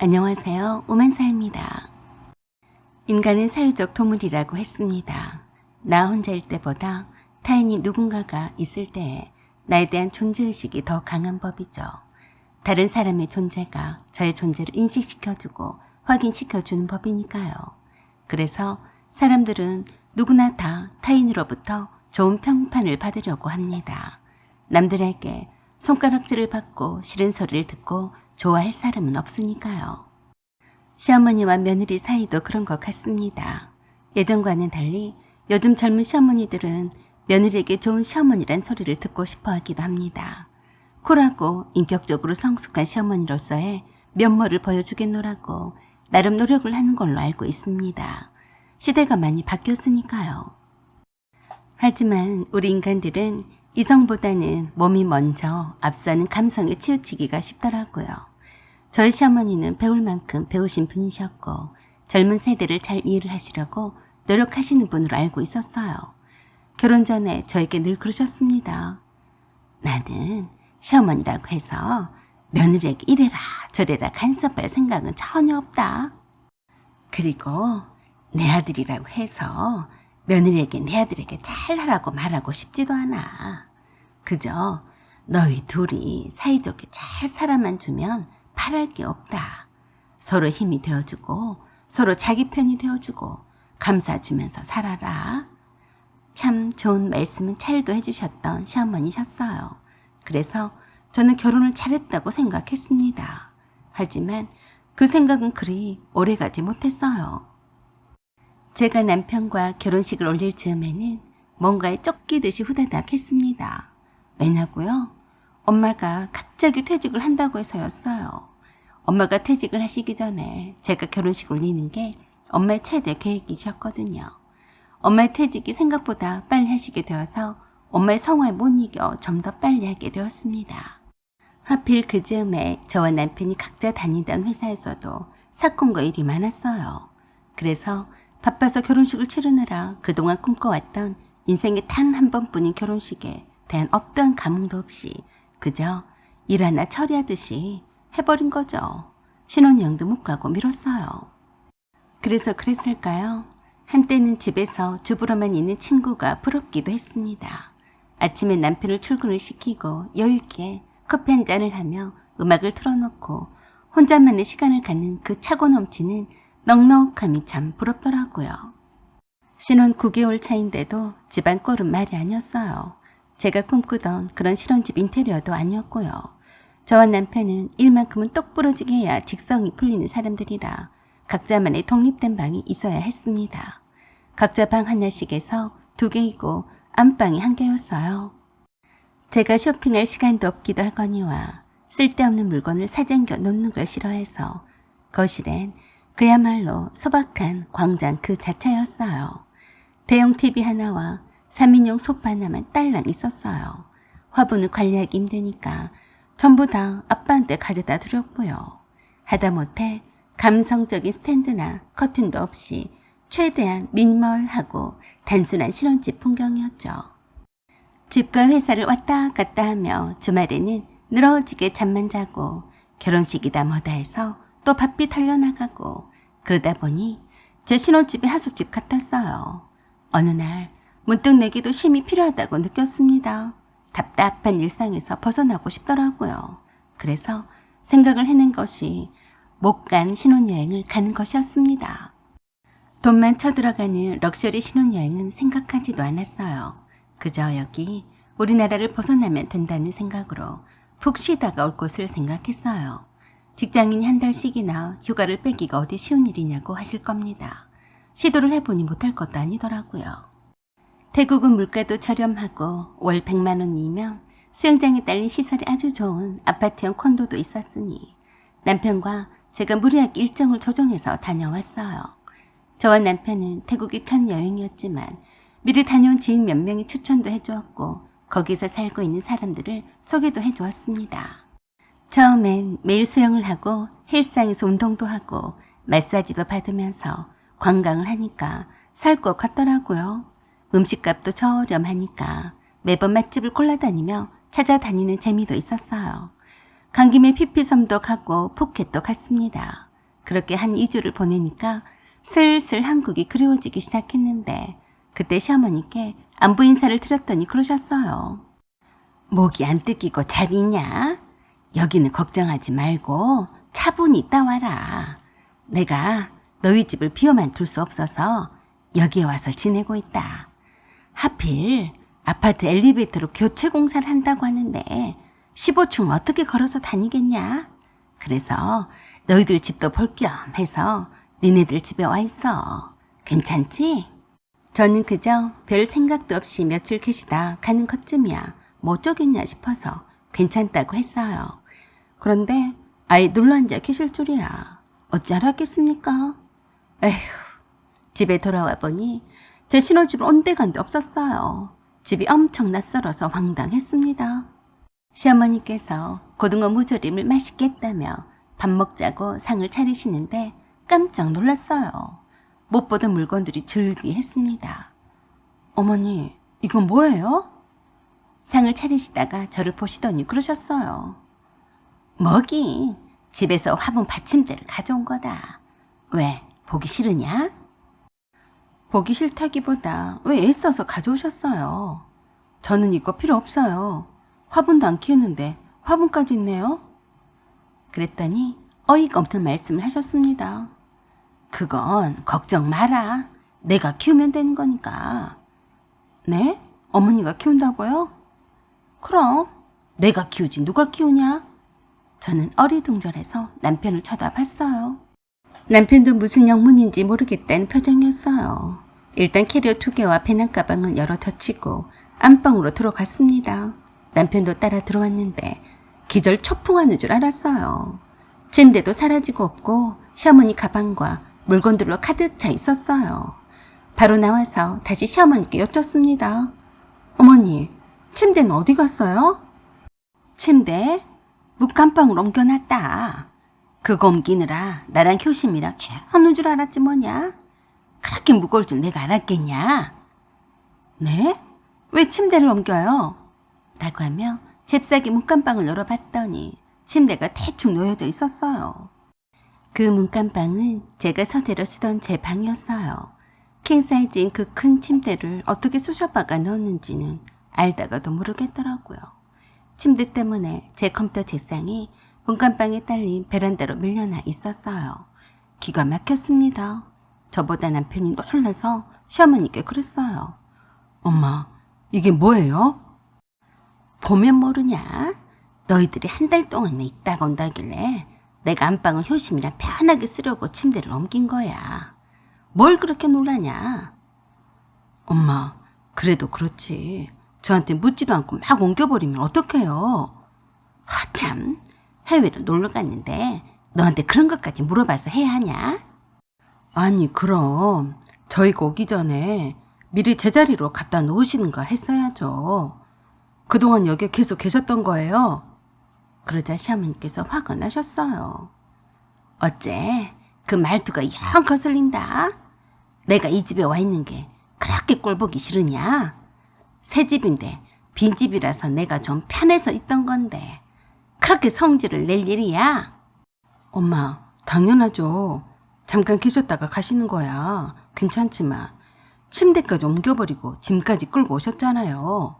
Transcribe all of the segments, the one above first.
안녕하세요. 오만사입니다. 인간은 사유적 동물이라고 했습니다. 나 혼자일 때보다 타인이 누군가가 있을 때에 나에 대한 존재의식이 더 강한 법이죠. 다른 사람의 존재가 저의 존재를 인식시켜주고 확인시켜주는 법이니까요. 그래서 사람들은 누구나 다 타인으로부터 좋은 평판을 받으려고 합니다. 남들에게 손가락질을 받고 싫은 소리를 듣고 좋아할 사람은 없으니까요. 시어머니와 며느리 사이도 그런 것 같습니다. 예전과는 달리 요즘 젊은 시어머니들은 며느리에게 좋은 시어머니란 소리를 듣고 싶어 하기도 합니다. 쿨하고 인격적으로 성숙한 시어머니로서의 면모를 보여주겠노라고 나름 노력을 하는 걸로 알고 있습니다. 시대가 많이 바뀌었으니까요. 하지만 우리 인간들은 이성보다는 몸이 먼저 앞서는 감성에 치우치기가 쉽더라고요. 저희 시어머니는 배울 만큼 배우신 분이셨고 젊은 세대를 잘 이해를 하시려고 노력하시는 분으로 알고 있었어요. 결혼 전에 저에게 늘 그러셨습니다. 나는 시어머니라고 해서 며느리에게 이래라 저래라 간섭할 생각은 전혀 없다. 그리고 내 아들이라고 해서 며느리에게 내 아들에게 잘하라고 말하고 싶지도 않아. 그저 너희 둘이 사이좋게 잘 살아만 주면 바랄 게 없다. 서로 힘이 되어주고 서로 자기 편이 되어주고 감싸주면서 살아라. 참 좋은 말씀은 찰도 해주셨던 시어머니셨어요. 그래서 저는 결혼을 잘했다고 생각했습니다. 하지만 그 생각은 그리 오래가지 못했어요. 제가 남편과 결혼식을 올릴 즈음에는 뭔가에 쫓기듯이 후다닥 했습니다. 왜냐고요? 엄마가 갑자기 퇴직을 한다고 해서였어요. 엄마가 퇴직을 하시기 전에 제가 결혼식 올리는 게 엄마의 최대 계획이셨거든요. 엄마의 퇴직이 생각보다 빨리 하시게 되어서 엄마의 성화에 못 이겨 좀 더 빨리 하게 되었습니다. 하필 그 즈음에 저와 남편이 각자 다니던 회사에서도 사건과 일이 많았어요. 그래서 바빠서 결혼식을 치르느라 그동안 꿈꿔왔던 인생의 단 한 번뿐인 결혼식에 대한 어떠한 감흥도 없이 그저 일 하나 처리하듯이 해버린 거죠. 신혼여행도 못 가고 미뤘어요. 그래서 그랬을까요? 한때는 집에서 주부로만 있는 친구가 부럽기도 했습니다. 아침에 남편을 출근을 시키고 여유있게 커피 한 잔을 하며 음악을 틀어놓고 혼자만의 시간을 갖는 그 차고 넘치는 넉넉함이 참 부럽더라고요. 신혼 9개월 차인데도 집안 꼴은 말이 아니었어요. 제가 꿈꾸던 그런 신혼집 인테리어도 아니었고요. 저와 남편은 일만큼은 똑부러지게 해야 직성이 풀리는 사람들이라 각자만의 독립된 방이 있어야 했습니다. 각자 방 하나씩에서 2개이고 안방이 1개였어요. 제가 쇼핑할 시간도 없기도 하거니와 쓸데없는 물건을 사쟁겨 놓는 걸 싫어해서 거실엔 그야말로 소박한 광장 그 자체였어요. 대형 TV 하나와 3인용 소파 하나만 딸랑 있었어요. 화분을 관리하기 힘드니까 전부 다 아빠한테 가져다 드렸고요. 하다못해 감성적인 스탠드나 커튼도 없이 최대한 미니멀하고 단순한 신혼집 풍경이었죠. 집과 회사를 왔다 갔다 하며 주말에는 늘어지게 잠만 자고 결혼식이다 뭐다 해서 또 바삐 달려나가고 그러다 보니 제 신혼집이 하숙집 같았어요. 어느 날 문득 내게도 쉼이 필요하다고 느꼈습니다. 답답한 일상에서 벗어나고 싶더라고요. 그래서 생각을 해낸 것이 못 간 신혼여행을 가는 것이었습니다. 돈만 쳐들어가는 럭셔리 신혼여행은 생각하지도 않았어요. 그저 여기 우리나라를 벗어나면 된다는 생각으로 푹 쉬다가 올 곳을 생각했어요. 직장인이 한 달씩이나 휴가를 빼기가 어디 쉬운 일이냐고 하실 겁니다. 시도를 해보니 못할 것도 아니더라고요. 태국은 물가도 저렴하고 월 100만 원이면 수영장에 딸린 시설이 아주 좋은 아파트형 콘도도 있었으니 남편과 제가 무리하게 일정을 조정해서 다녀왔어요. 저와 남편은 태국이 첫 여행이었지만 미리 다녀온 지인 몇 명이 추천도 해주었고 거기서 살고 있는 사람들을 소개도 해주었습니다. 처음엔 매일 수영을 하고 헬스장에서 운동도 하고 마사지도 받으면서 관광을 하니까 살 것 같더라고요. 음식값도 저렴하니까 매번 맛집을 골라다니며 찾아다니는 재미도 있었어요. 간 김에 피피섬도 가고 푸켓도 갔습니다. 그렇게 한 2주를 보내니까 슬슬 한국이 그리워지기 시작했는데 그때 시어머니께 안부 인사를 드렸더니 그러셨어요. 목이 안 뜯기고 잘 있냐? 여기는 걱정하지 말고 차분히 있다 와라. 내가 너희 집을 비워만 둘 수 없어서 여기에 와서 지내고 있다. 하필 아파트 엘리베이터로 교체 공사를 한다고 하는데 15층 어떻게 걸어서 다니겠냐? 그래서 너희들 집도 볼 겸 해서 니네들 집에 와 있어. 괜찮지? 저는 그저 별 생각도 없이 며칠 계시다 가는 것쯤이야 뭐 어쩌겠냐 싶어서 괜찮다고 했어요. 그런데 아예 눌러앉아 계실 줄이야. 어찌 알았겠습니까? 에휴, 집에 돌아와 보니 제 신혼집은 온데간데 없었어요. 집이 엄청 낯설어서 황당했습니다. 시어머니께서 고등어 무조림을 맛있게 했다며 밥 먹자고 상을 차리시는데 깜짝 놀랐어요. 못 보던 물건들이 즐비했습니다. 어머니, 이건 뭐예요? 상을 차리시다가 저를 보시더니 그러셨어요. 뭐긴, 집에서 화분 받침대를 가져온 거다. 왜, 보기 싫으냐? 보기 싫다기보다 왜 애써서 가져오셨어요? 저는 이거 필요 없어요. 화분도 안 키우는데 화분까지 있네요. 그랬더니 어이가 없는 말씀을 하셨습니다. 그건 걱정 마라. 내가 키우면 되는 거니까. 네? 어머니가 키운다고요? 그럼 내가 키우지 누가 키우냐? 저는 어리둥절해서 남편을 쳐다봤어요. 남편도 무슨 영문인지 모르겠다는 표정이었어요. 일단 캐리어 2개와 배낭 가방을 열어 젖히고 안방으로 들어갔습니다. 남편도 따라 들어왔는데 기절 초풍하는 줄 알았어요. 침대도 사라지고 없고 시어머니 가방과 물건들로 가득 차 있었어요. 바로 나와서 다시 시어머니께 여쭙습니다. 어머니, 침대는 어디 갔어요? 침대? 묵감방으로 옮겨놨다. 그거 옮기느라 나랑 효심이랑 죽는 줄 알았지 뭐냐? 그렇게 무거울 줄 내가 알았겠냐? 네? 왜 침대를 옮겨요? 라고 하며 잽싸게 문간방을 열어봤더니 침대가 대충 놓여져 있었어요. 그 문간방은 제가 서재로 쓰던 제 방이었어요. 킹사이즈인 그 큰 침대를 어떻게 쑤셔박아 넣었는지는 알다가도 모르겠더라고요. 침대 때문에 제 컴퓨터 책상이 문간방에 딸린 베란다로 밀려나 있었어요. 기가 막혔습니다. 저보다 남편이 놀라서 시어머니께 그랬어요. 엄마, 이게 뭐예요? 보면 모르냐? 너희들이 한 달 동안이나 있다가 온다길래 내가 안방을 효심이랑 편하게 쓰려고 침대를 옮긴 거야. 뭘 그렇게 놀라냐? 엄마, 그래도 그렇지. 저한테 묻지도 않고 막 옮겨버리면 어떡해요? 참, 해외로 놀러 갔는데 너한테 그런 것까지 물어봐서 해야 하냐? 아니, 그럼 저희가 오기 전에 미리 제자리로 갖다 놓으시는가 했어야죠. 그동안 여기에 계속 계셨던 거예요. 그러자 시어머니께서 화가 나셨어요. 어째 그 말투가 영 거슬린다. 내가 이 집에 와 있는 게 그렇게 꼴보기 싫으냐? 새 집인데 빈집이라서 내가 좀 편해서 있던 건데 그렇게 성질을 낼 일이야? 엄마, 당연하죠. 잠깐 계셨다가 가시는 거야. 괜찮지만 침대까지 옮겨버리고 짐까지 끌고 오셨잖아요.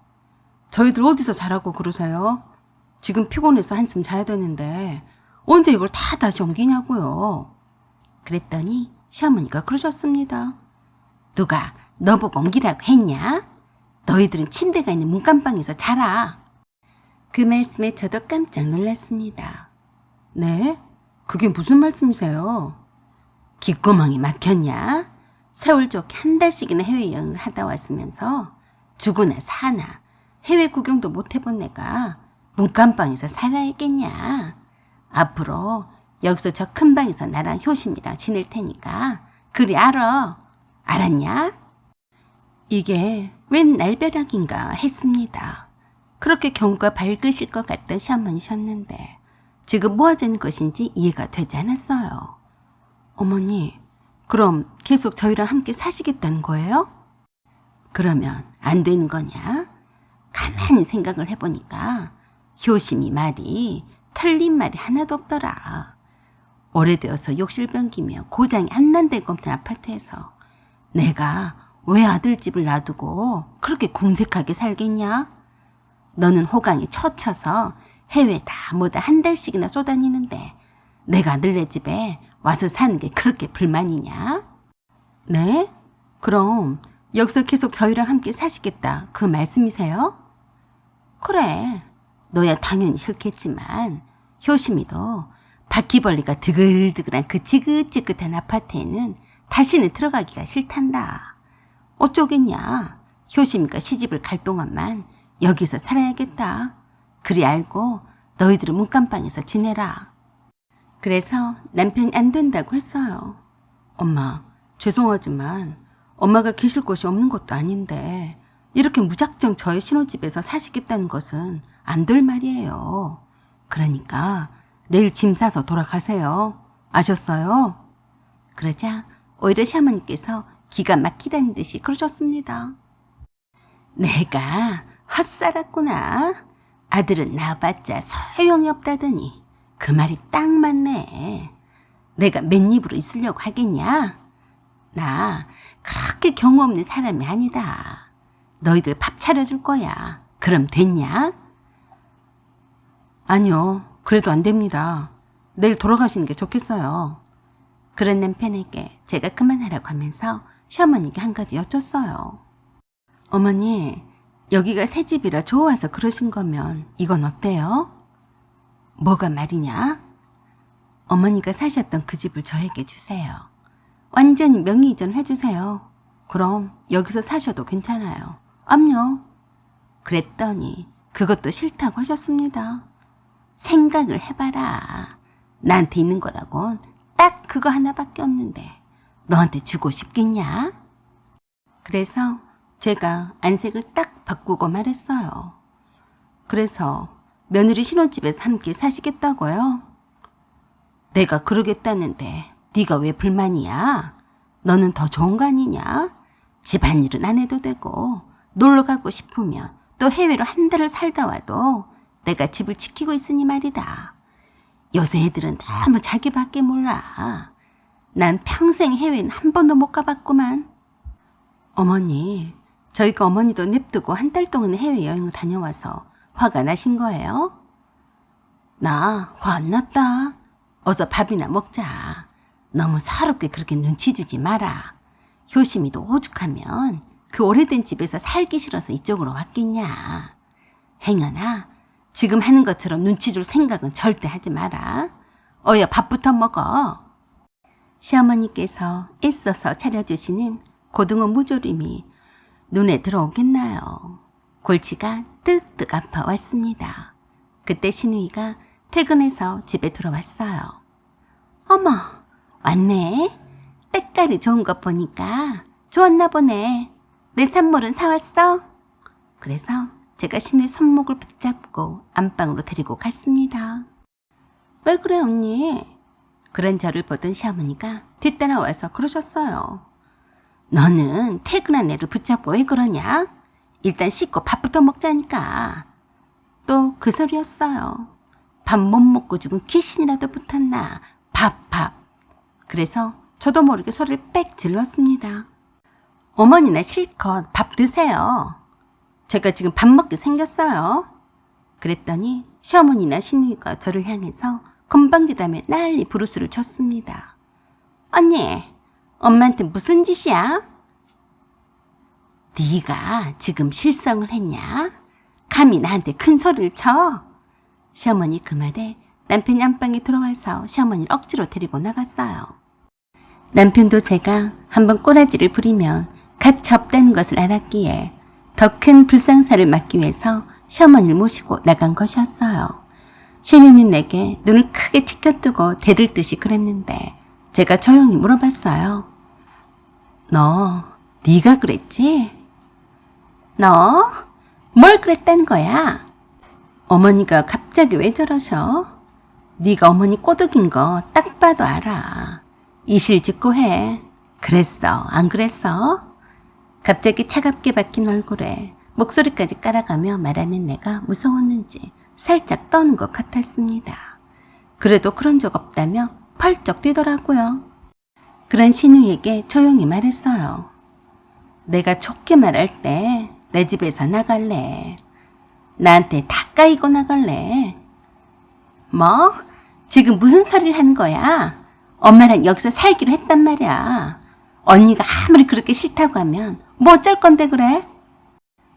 저희들 어디서 자라고 그러세요? 지금 피곤해서 한숨 자야 되는데 언제 이걸 다 다시 옮기냐고요. 그랬더니 시어머니가 그러셨습니다. 누가 너보고 옮기라고 했냐? 너희들은 침대가 있는 문간방에서 자라. 그 말씀에 저도 깜짝 놀랐습니다. 네? 그게 무슨 말씀이세요? 귓구멍이 막혔냐? 세월 좋게 한 달씩이나 해외여행을 하다 왔으면서 죽으나 사나 해외 구경도 못 해본 내가 문간방에서 살아야겠냐? 앞으로 여기서 저 큰 방에서 나랑 효심이랑 지낼 테니까 그리 알아. 알았냐? 이게 웬 날벼락인가 했습니다. 그렇게 경우가 밝으실 것 같던 시어머니셨는데 지금 뭐 하자는 것인지 이해가 되지 않았어요. 어머니, 그럼 계속 저희랑 함께 사시겠다는 거예요? 그러면 안 되는 거냐? 가만히 생각을 해보니까 효심이 말이 틀린 말이 하나도 없더라. 오래되어서 욕실변기며 고장이 안 난 데가 없는 아파트에서 내가 왜 아들 집을 놔두고 그렇게 궁색하게 살겠냐? 너는 호강이 처쳐서 해외 다 뭐다 한 달씩이나 쏘다니는데 내가 너네 집에 와서 사는 게 그렇게 불만이냐? 네? 그럼 여기서 계속 저희랑 함께 사시겠다 그 말씀이세요? 그래, 너야 당연히 싫겠지만 효심이도 바퀴벌레가 드글드글한 그 지긋지긋한 아파트에는 다시는 들어가기가 싫단다. 어쩌겠냐. 효심이가 시집을 갈 동안만 여기서 살아야겠다. 그리 알고 너희들은 문간방에서 지내라. 그래서 남편이 안 된다고 했어요. 엄마, 죄송하지만 엄마가 계실 곳이 없는 것도 아닌데 이렇게 무작정 저의 신혼집에서 사시겠다는 것은 안 될 말이에요. 그러니까 내일 짐 싸서 돌아가세요. 아셨어요? 그러자 오히려 시어머니께서 기가 막히다는 듯이 그러셨습니다. 내가 헛살았구나. 아들은 낳아봤자 소용이 없다더니 그 말이 딱 맞네. 내가 맨입으로 있으려고 하겠냐? 나 그렇게 경우 없는 사람이 아니다. 너희들 밥 차려줄 거야. 그럼 됐냐? 아니요. 그래도 안 됩니다. 내일 돌아가시는 게 좋겠어요. 그런 남편에게 제가 그만하라고 하면서 시어머니께 한 가지 여쭸어요. 어머니, 여기가 새 집이라 좋아서 그러신 거면 이건 어때요? 뭐가 말이냐? 어머니가 사셨던 그 집을 저에게 주세요. 완전히 명의 이전을 해주세요. 그럼 여기서 사셔도 괜찮아요. 암요. 그랬더니 그것도 싫다고 하셨습니다. 생각을 해봐라. 나한테 있는 거라곤 딱 그거 하나밖에 없는데 너한테 주고 싶겠냐? 그래서 제가 안색을 딱 바꾸고 말했어요. 그래서 며느리 신혼집에서 함께 사시겠다고요? 내가 그러겠다는데 네가 왜 불만이야? 너는 더 좋은 거 아니냐? 집안일은 안 해도 되고 놀러 가고 싶으면 또 해외로 한 달을 살다 와도 내가 집을 지키고 있으니 말이다. 요새 애들은 너무 자기밖에 몰라. 난 평생 해외는 한 번도 못 가봤구만. 어머니, 저희가 어머니도 냅두고 한 달 동안 해외여행을 다녀와서 화가 나신 거예요? 나 화 안 났다. 어서 밥이나 먹자. 너무 서럽게 그렇게 눈치 주지 마라. 효심이도 오죽하면 그 오래된 집에서 살기 싫어서 이쪽으로 왔겠냐. 행여나 지금 하는 것처럼 눈치 줄 생각은 절대 하지 마라. 어여 밥부터 먹어. 시어머니께서 애써서 차려주시는 고등어 무조림이 눈에 들어오겠나요. 골치가 뜨뜻 아파왔습니다. 그때 신우이가 퇴근해서 집에 들어왔어요. 어머, 왔네. 때깔이 좋은 것 보니까 좋았나 보네. 내 선물은 사왔어? 그래서 제가 신우이 손목을 붙잡고 안방으로 데리고 갔습니다. 왜 그래 언니? 그런 저를 보던 시어머니가 뒤따라와서 그러셨어요. 너는 퇴근한 애를 붙잡고 왜 그러냐? 일단 씻고 밥부터 먹자니까. 또 그 소리였어요. 밥 못 먹고 죽은 귀신이라도 붙었나. 밥. 그래서 저도 모르게 소리를 빽 질렀습니다. 어머니나 실컷 밥 드세요. 제가 지금 밥 먹게 생겼어요. 그랬더니 시어머니나 신우이가 저를 향해서 건방지다며 난리 부르스를 쳤습니다. 언니, 엄마한테 무슨 짓이야? 네가 지금 실성을 했냐? 감히 나한테 큰 소리를 쳐? 시어머니 그 말에 남편이 안방에 들어와서 시어머니를 억지로 데리고 나갔어요. 남편도 제가 한번 꼬라지를 부리면 가치 없다는 것을 알았기에 더 큰 불상사를 막기 위해서 시어머니를 모시고 나간 것이었어요. 신우는 내게 눈을 크게 치켜뜨고 대들듯이 그랬는데 제가 조용히 물어봤어요. 너, 네가 그랬지? 너? 뭘 그랬다는 거야? 어머니가 갑자기 왜 저러셔? 네가 어머니 꼬드긴 거 딱 봐도 알아. 이실직고해. 그랬어, 안 그랬어? 갑자기 차갑게 박힌 얼굴에 목소리까지 깔아가며 말하는 내가 무서웠는지 살짝 떠는 것 같았습니다. 그래도 그런 적 없다며 펄쩍 뛰더라고요. 그런 신우에게 조용히 말했어요. 내가 좋게 말할 때 내 집에서 나갈래. 나한테 다 까이고 나갈래. 뭐? 지금 무슨 소리를 하는 거야? 엄마랑 여기서 살기로 했단 말이야. 언니가 아무리 그렇게 싫다고 하면 뭐 어쩔 건데 그래?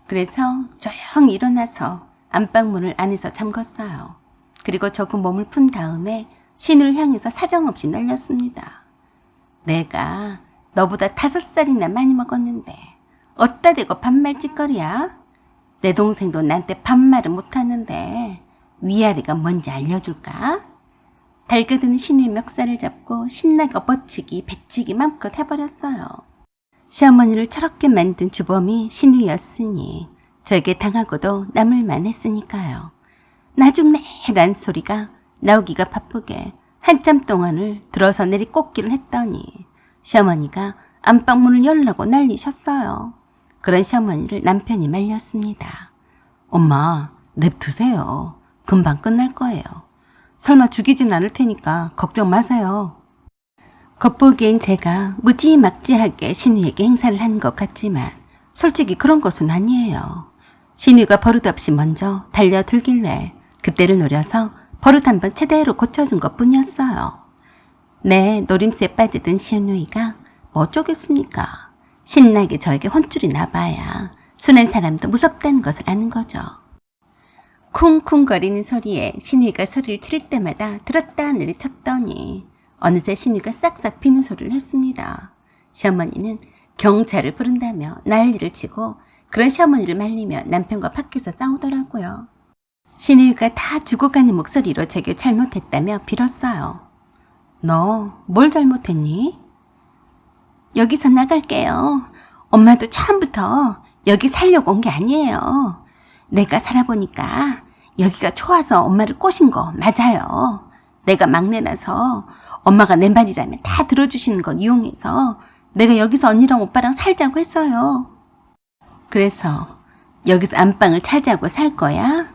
그래서 조용히 일어나서 안방문을 안에서 잠궜어요. 그리고 조금 몸을 푼 다음에 신우를 향해서 사정없이 날렸습니다. 내가 너보다 5살이나 많이 먹었는데 어따 대고 반말 찌꺼리야? 내 동생도 나한테 반말을 못하는데 위아래가 뭔지 알려줄까? 달겨드는 신우의 멱살을 잡고 신나게 엎어치기, 배치기 맘껏 해버렸어요. 시어머니를 저렇게 만든 주범이 신우였으니 저에게 당하고도 남을만 했으니까요. 나중내란 소리가 나오기가 바쁘게 한참 동안을 들어서 내리 꽂기를 했더니 시어머니가 안방문을 열라고 난리셨어요. 그런 시어머니를 남편이 말렸습니다. 엄마, 냅두세요. 금방 끝날 거예요. 설마 죽이진 않을 테니까 걱정 마세요. 겉보기엔 제가 무지막지하게 신우에게 행사를 한 것 같지만 솔직히 그런 것은 아니에요. 신우가 버릇없이 먼저 달려들길래 그때를 노려서 버릇 한번 제대로 고쳐준 것뿐이었어요. 네, 노림수에 빠지던 신우이가 뭐 어쩌겠습니까? 신나게 저에게 혼쭐이 나봐야 순한 사람도 무섭다는 것을 아는 거죠. 쿵쿵거리는 소리에 신우이가 소리를 치를 때마다 들었다 내리쳤더니 어느새 신우이가 싹싹 비는 소리를 했습니다. 시어머니는 경찰을 부른다며 난리를 치고 그런 시어머니를 말리며 남편과 밖에서 싸우더라고요. 신우이가 다 죽어가는 목소리로 제게 잘못했다며 빌었어요. 너 뭘 잘못했니? 여기서 나갈게요. 엄마도 처음부터 여기 살려고 온 게 아니에요. 내가 살아보니까 여기가 좋아서 엄마를 꼬신 거 맞아요. 내가 막내라서 엄마가 내 말이라면 다 들어주시는 건 이용해서 내가 여기서 언니랑 오빠랑 살자고 했어요. 그래서 여기서 안방을 차지하고 살 거야?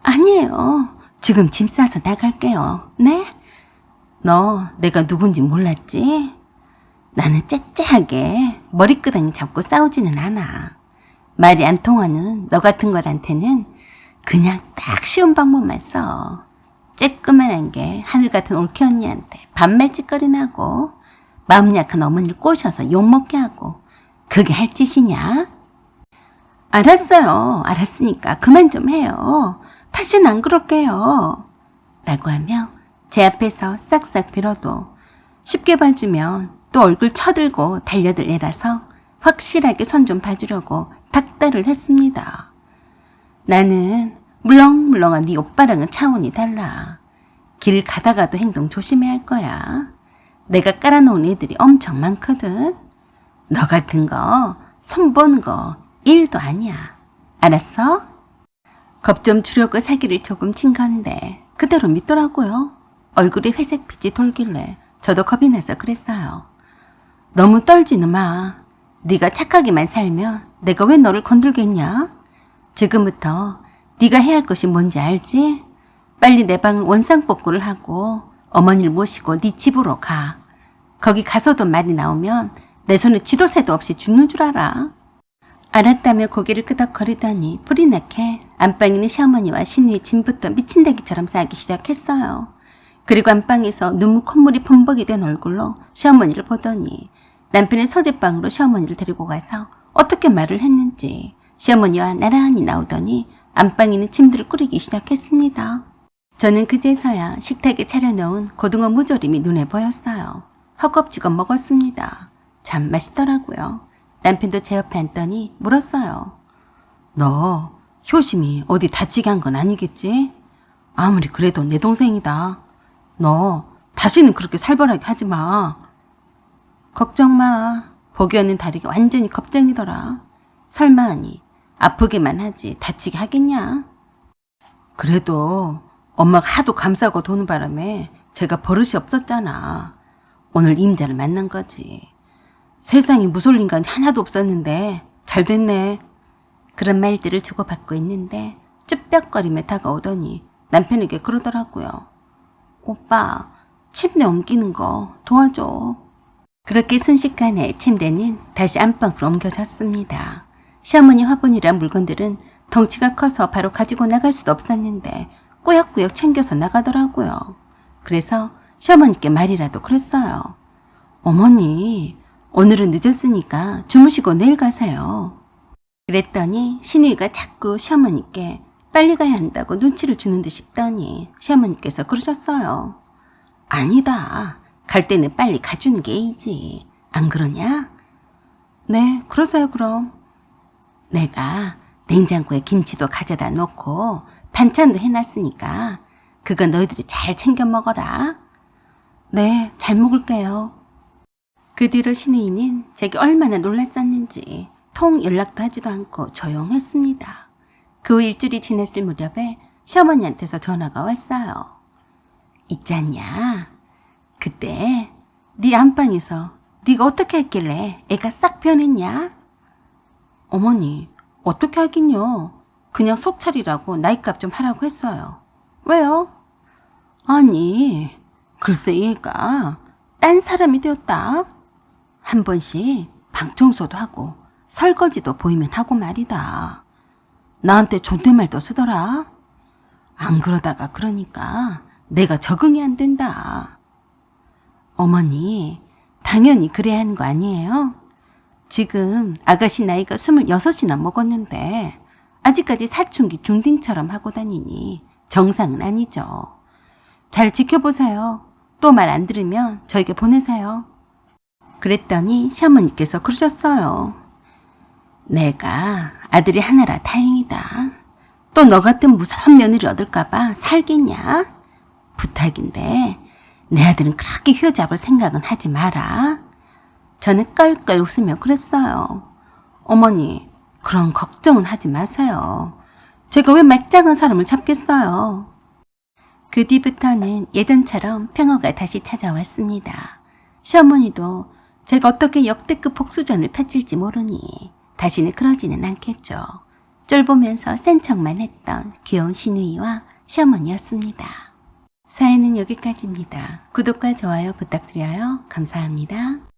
아니에요. 지금 짐 싸서 나갈게요. 네? 너 내가 누군지 몰랐지? 나는 째째하게 머리끄덩이 잡고 싸우지는 않아. 말이 안 통하는 너 같은 거한테는 그냥 딱 쉬운 방법만 써. 쬐끄만한 게 하늘 같은 올케 언니한테 반말 찌꺼리나 하고 마음 약한 어머니를 꼬셔서 욕먹게 하고 그게 할 짓이냐? 알았어요. 알았으니까 그만 좀 해요. 다시는 안 그럴게요. 라고 하며 제 앞에서 싹싹 빌어도 쉽게 봐주면 또 얼굴 쳐들고 달려들 애라서 확실하게 손 좀 봐주려고 닥달을 했습니다. 나는 물렁물렁한 네 오빠랑은 차원이 달라. 길 가다가도 행동 조심해야 할 거야. 내가 깔아놓은 애들이 엄청 많거든. 너 같은 거 손보는 거 1도 아니야. 알았어? 겁 좀 주려고 사기를 조금 친 건데 그대로 믿더라고요. 얼굴에 회색빛이 돌길래 저도 겁이 나서 그랬어요. 너무 떨지는 마. 네가 착하게만 살면 내가 왜 너를 건들겠냐? 지금부터 네가 해야 할 것이 뭔지 알지? 빨리 내 방을 원상복구를 하고 어머니를 모시고 네 집으로 가. 거기 가서도 말이 나오면 내 손에 쥐도 새도 없이 죽는 줄 알아. 알았다며 고개를 끄덕거리더니 불이 나게 안방에 있는 시어머니와 신우의 짐부터 미친다기처럼 싸기 시작했어요. 그리고 안방에서 눈물 콧물이 범벅이 된 얼굴로 시어머니를 보더니 남편의 서재방으로 시어머니를 데리고 가서 어떻게 말을 했는지 시어머니와 나란히 나오더니 안방에 있는 침들을 꾸리기 시작했습니다. 저는 그제서야 식탁에 차려놓은 고등어 무조림이 눈에 보였어요. 허겁지겁 먹었습니다. 참 맛있더라고요. 남편도 제 옆에 앉더니 물었어요. 너 효심이 어디 다치게 한 건 아니겠지? 아무리 그래도 내 동생이다. 너 다시는 그렇게 살벌하게 하지 마. 걱정 마. 보기 없는 다리가 완전히 겁쟁이더라. 설마 하니 아프기만 하지 다치게 하겠냐? 그래도 엄마가 하도 감싸고 도는 바람에 제가 버릇이 없었잖아. 오늘 임자를 만난 거지. 세상에 무솔 인간이 하나도 없었는데 잘 됐네. 그런 말들을 주고받고 있는데 쭈뼛거리며 다가오더니 남편에게 그러더라고요. 오빠, 침대 옮기는 거 도와줘. 그렇게 순식간에 침대는 다시 안방으로 옮겨졌습니다. 시어머니 화분이란 물건들은 덩치가 커서 바로 가지고 나갈 수도 없었는데 꾸역꾸역 챙겨서 나가더라고요. 그래서 시어머니께 말이라도 그랬어요. 어머니, 오늘은 늦었으니까 주무시고 내일 가세요. 그랬더니 신우이가 자꾸 시어머니께 빨리 가야 한다고 눈치를 주는 듯 싶더니 시어머니께서 그러셨어요. 아니다. 갈 때는 빨리 가주는 게 A지. 안 그러냐? 네, 그러세요 그럼. 내가 냉장고에 김치도 가져다 놓고 반찬도 해놨으니까 그거 너희들이 잘 챙겨 먹어라. 네, 잘 먹을게요. 그 뒤로 신우이는 제게 얼마나 놀랐었는지 통 연락도 하지도 않고 조용했습니다. 그 후 일주일이 지났을 무렵에 시어머니한테서 전화가 왔어요. 있잖냐, 그때 네 안방에서 네가 어떻게 했길래 애가 싹 변했냐? 어머니, 어떻게 하긴요. 그냥 속차리라고 나이값 좀 하라고 했어요. 왜요? 아니, 글쎄 얘가 딴 사람이 되었다. 한 번씩 방 청소도 하고 설거지도 보이면 하고 말이다. 나한테 존댓말도 쓰더라. 안 그러다가 그러니까 내가 적응이 안 된다. 어머니, 당연히 그래야 하는 거 아니에요? 지금 아가씨 나이가 26이나 먹었는데 아직까지 사춘기 중딩처럼 하고 다니니 정상은 아니죠. 잘 지켜보세요. 또 말 안 들으면 저에게 보내세요. 그랬더니 시어머니께서 그러셨어요. 내가 아들이 하나라 다행이다. 또 너 같은 무서운 며느리 얻을까봐 살겠냐? 부탁인데 내 아들은 그렇게 휘어잡을 생각은 하지 마라. 저는 껄껄 웃으며 그랬어요. 어머니, 그런 걱정은 하지 마세요. 제가 왜 말짱한 사람을 잡겠어요. 그 뒤부터는 예전처럼 평화가 다시 찾아왔습니다. 시어머니도 제가 어떻게 역대급 복수전을 펼칠지 모르니 다시는 그러지는 않겠죠. 쫄보면서 센 척만 했던 귀여운 시누이와 시어머니였습니다. 사연은 여기까지입니다. 구독과 좋아요 부탁드려요. 감사합니다.